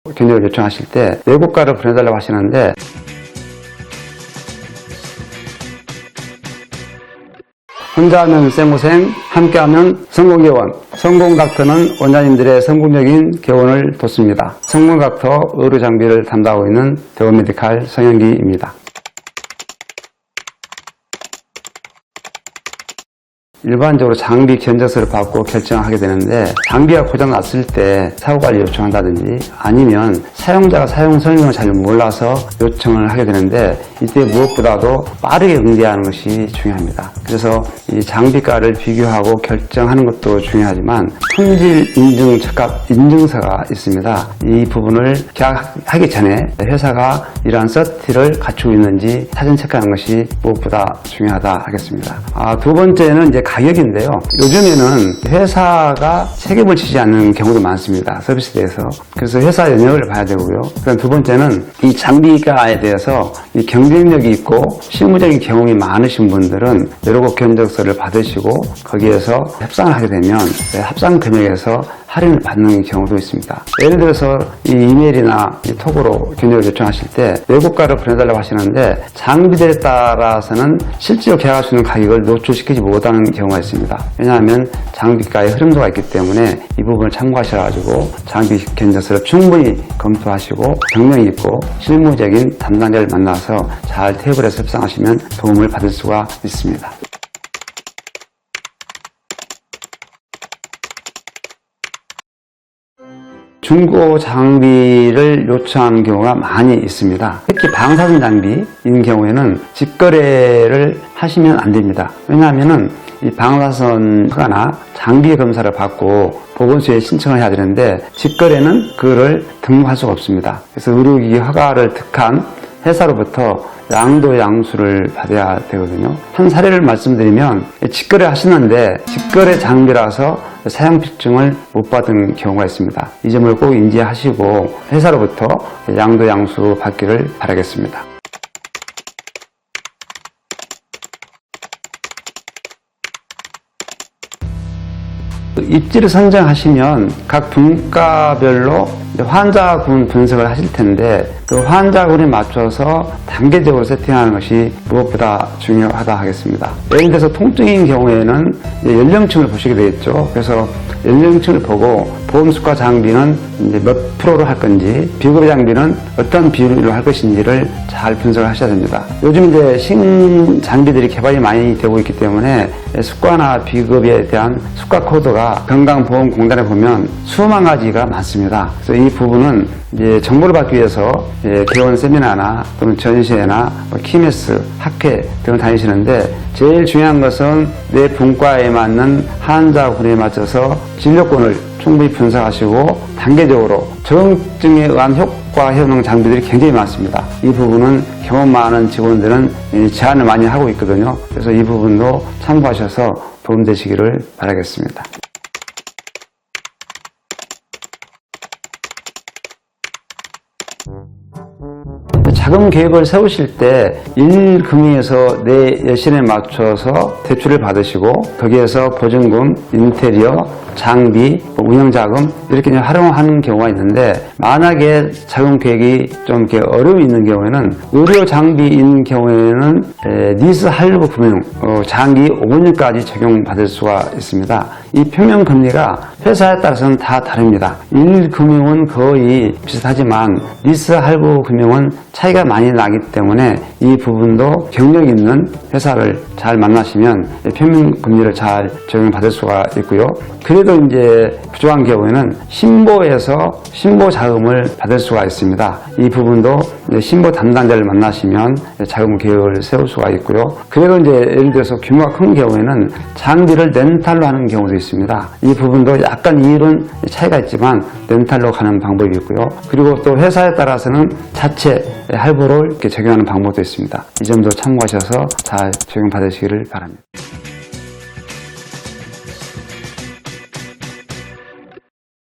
견적을 요청하실 때 외국가를 보내달라고 하시는데, 혼자 하면 쌩고생, 함께하면 성공개원. 성공닥터는 원장님들의 성공적인 개원을 돕습니다. 성공닥터 의료장비를 담당하고 있는 대원메디칼 성현기입니다. 일반적으로 장비 견적서를 받고 결정을 하게 되는데, 장비가 고장났을 때 사고관리 요청한다든지 아니면 사용자가 사용 설명을 잘 몰라서 요청을 하게 되는데, 이때 무엇보다도 빠르게 응대하는 것이 중요합니다. 그래서 이 장비가를 비교하고 결정하는 것도 중요하지만 품질 인증 적합 인증서가 있습니다. 이 부분을 계약하기 전에 회사가 이러한 서티를 갖추고 있는지 사전 체크하는 것이 무엇보다 중요하다 하겠습니다. 두 번째는 이제 가격인데요. 요즘에는 회사가 책임을 지지 않는 경우도 많습니다. 서비스에 대해서. 그래서 회사 영역을 봐야 되고요. 그다음 두 번째는 이 장비가에 대해서 이 경쟁력이 있고 실무적인 경험이 많으신 분들은 여러 곳 견적서를 받으시고 거기에서 협상을 하게 되면 합상 금액에서 할인을 받는 경우도 있습니다. 예를 들어서 이 이메일이나 이 톡으로 견적을 요청하실 때 외국가를 보내달라고 하시는데, 장비들에 따라서는 실제로 계약할 수 있는 가격을 노출시키지 못하는 경우가 있습니다. 왜냐하면 장비가의 흐름도가 있기 때문에 이 부분을 참고하셔가지고 장비 견적서를 충분히 검토하시고 경력 있고 실무적인 담당자를 만나서 잘 테이블에서 협상하시면 도움을 받을 수가 있습니다. 중고 장비를 요청하는 경우가 많이 있습니다. 특히 방사선 장비인 경우에는 직거래를 하시면 안 됩니다. 왜냐하면 이 방사선 허가나 장비 검사를 받고 보건소에 신청을 해야 되는데, 직거래는 그거를 등록할 수가 없습니다. 그래서 의료기기 허가를 득한 회사로부터 양도 양수를 받아야 되거든요. 한 사례를 말씀드리면, 직거래 하시는데 직거래 장비라서 사용필증을 못 받은 경우가 있습니다. 이 점을 꼭 인지하시고 회사로부터 양도 양수 받기를 바라겠습니다. 입지를 선정하시면 각 분과별로 환자군 분석을 하실 텐데, 그 환자군에 맞춰서 단계적으로 세팅하는 것이 무엇보다 중요하다 하겠습니다. 예를 들어서 통증인 경우에는 연령층을 보시게 되겠죠. 그래서 연령층을 보고 보험수가 장비는 이제 몇 프로로 할 건지, 비급여 장비는 어떤 비율로 할 것인지를 잘 분석을 하셔야 됩니다. 요즘 이제 신장비들이 개발이 많이 되고 있기 때문에 수가나 비급여에 대한 수가 코드가 건강보험공단에 보면 수만 가지가 많습니다. 그래서 이 부분은 이제 정보를 받기 위해서 개원 세미나나 또는 전시회나 키메스, 학회 등을 다니시는데, 제일 중요한 것은 내 분과에 맞는 환자군에 맞춰서 진료권을 충분히 분석하시고 단계적으로 정증에 의한 효과 효능 장비들이 굉장히 많습니다. 이 부분은 경험 많은 직원들은 제안을 많이 하고 있거든요. 그래서 이 부분도 참고하셔서 도움되시기를 바라겠습니다. 자금 계획을 세우실 때 일금융에서 내 여신에 맞춰서 대출을 받으시고 거기에서 보증금, 인테리어, 장비, 운영자금 이렇게 활용하는 경우가 있는데, 만약에 자금 계획이 좀 이렇게 어려움이 있는 경우에는 의료 장비인 경우에는 리스 할부 금융 장기 5년까지 적용받을 수가 있습니다. 이 평면 금리가 회사에 따라서는 다 다릅니다. 일금융은 거의 비슷하지만 리스 할부 금융은 차이가 많이 나기 때문에 이 부분도 경력 있는 회사를 잘 만나시면 평면 금리를 잘 적용받을 수가 있고요. 그래도 이제 부족한 경우에는 신보에서 신보 자금을 받을 수가 있습니다. 이 부분도 신보 담당자를 만나시면 자금 계획을 세울 수가 있고요. 그래도 이제 예를 들어서 규모가 큰 경우에는 장비를 렌탈로 하는 경우도 있습니다. 이 부분도 약간 이런 차이가 있지만 렌탈로 가는 방법이 있고요. 그리고 또 회사에 따라서는 자체 할부를 이렇게 적용하는 방법도 있습니다. 이 점도 참고하셔서 잘 적용받으시기를 바랍니다.